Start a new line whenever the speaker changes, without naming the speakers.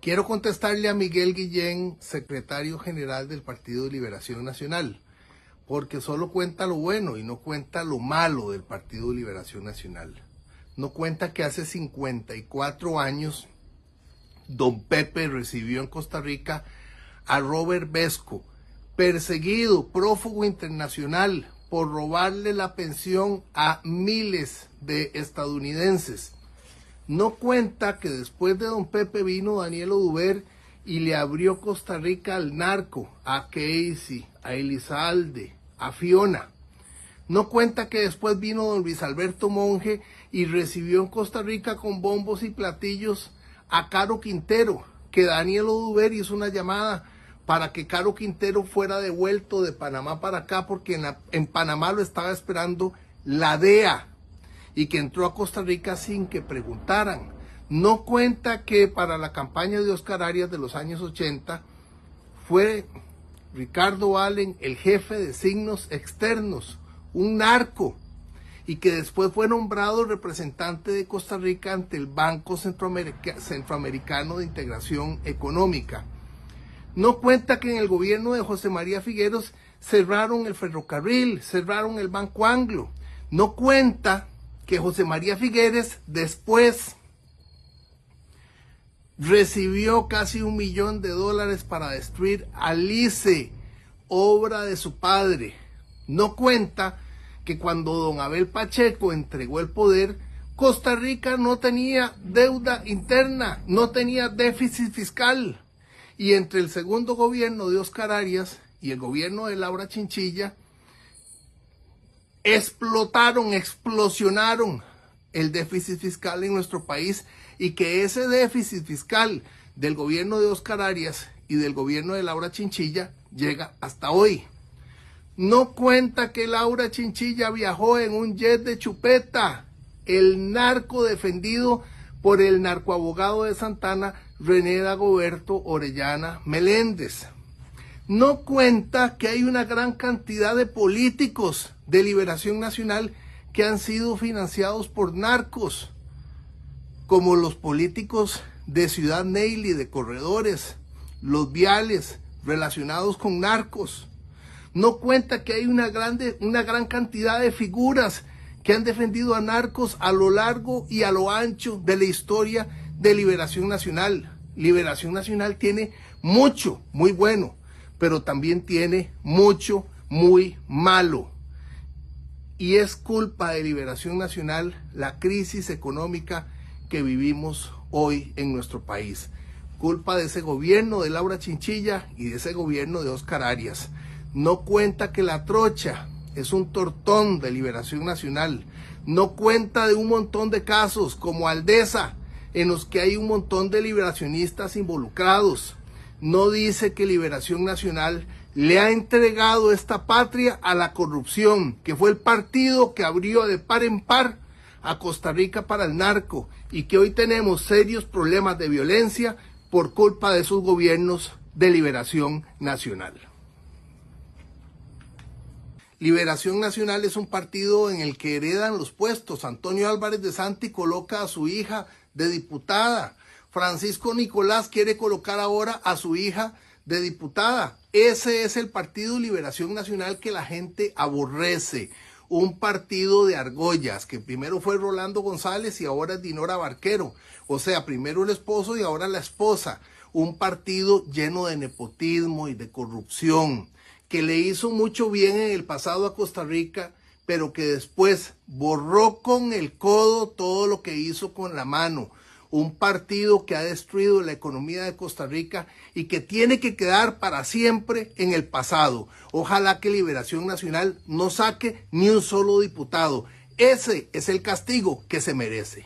Quiero contestarle a Miguel Guillén, secretario general del Partido de Liberación Nacional, porque solo cuenta lo bueno y no cuenta lo malo del Partido de Liberación Nacional. No cuenta que hace 54 años don Pepe recibió en Costa Rica a Robert Vesco, perseguido, prófugo internacional, por robarle la pensión a miles de estadounidenses. No cuenta que después de don Pepe vino Daniel Oduber y le abrió Costa Rica al narco, a Casey, a Elizalde, a Fiona. No cuenta que después vino don Luis Alberto Monge y recibió en Costa Rica con bombos y platillos a Caro Quintero, que Daniel Oduber hizo una llamada para que Caro Quintero fuera devuelto de Panamá para acá, porque en Panamá lo estaba esperando la DEA, y que entró a Costa Rica sin que preguntaran. No cuenta que para la campaña de Oscar Arias de los años 80 fue Ricardo Allen el jefe de signos externos, un narco, y que después fue nombrado representante de Costa Rica ante el Banco Centroamericano de Integración Económica. No cuenta que en el gobierno de José María Figueres cerraron el ferrocarril, cerraron el Banco Anglo. No cuenta que José María Figueres después recibió casi $1 millón para destruir al ICE, obra de su padre. No cuenta que cuando don Abel Pacheco entregó el poder, Costa Rica no tenía deuda interna, no tenía déficit fiscal. Y entre el segundo gobierno de Oscar Arias y el gobierno de Laura Chinchilla, explosionaron el déficit fiscal en nuestro país, y que ese déficit fiscal del gobierno de Oscar Arias y del gobierno de Laura Chinchilla llega hasta hoy. No cuenta que Laura Chinchilla viajó en un jet de chupeta, el narco defendido por el narcoabogado de Santana, René Dagoberto Orellana Meléndez. No cuenta que hay una gran cantidad de políticos de Liberación Nacional que han sido financiados por narcos, como los políticos de Ciudad Neily, de corredores, los viales relacionados con narcos. No cuenta que hay una gran cantidad de figuras que han defendido a narcos a lo largo y a lo ancho de la historia de Liberación Nacional. Liberación Nacional tiene mucho muy bueno, pero también tiene mucho muy malo. Y es culpa de Liberación Nacional la crisis económica que vivimos hoy en nuestro país. Culpa de ese gobierno de Laura Chinchilla y de ese gobierno de Oscar Arias. No cuenta que la trocha es un tortón de Liberación Nacional. No cuenta de un montón de casos como Aldesa, en los que hay un montón de liberacionistas involucrados. No dice que Liberación Nacional le ha entregado esta patria a la corrupción, que fue el partido que abrió de par en par a Costa Rica para el narco, y que hoy tenemos serios problemas de violencia por culpa de sus gobiernos de Liberación Nacional. Liberación Nacional es un partido en el que heredan los puestos. Antonio Álvarez de Santi coloca a su hija de diputada. Francisco Nicolás quiere colocar ahora a su hija de diputada. Ese es el Partido Liberación Nacional que la gente aborrece. Un partido de argollas, que primero fue Rolando González y ahora es Dinora Barquero. O sea, primero el esposo y ahora la esposa. Un partido lleno de nepotismo y de corrupción, que le hizo mucho bien en el pasado a Costa Rica, pero que después borró con el codo todo lo que hizo con la mano. Un partido que ha destruido la economía de Costa Rica y que tiene que quedar para siempre en el pasado. Ojalá que Liberación Nacional no saque ni un solo diputado. Ese es el castigo que se merece.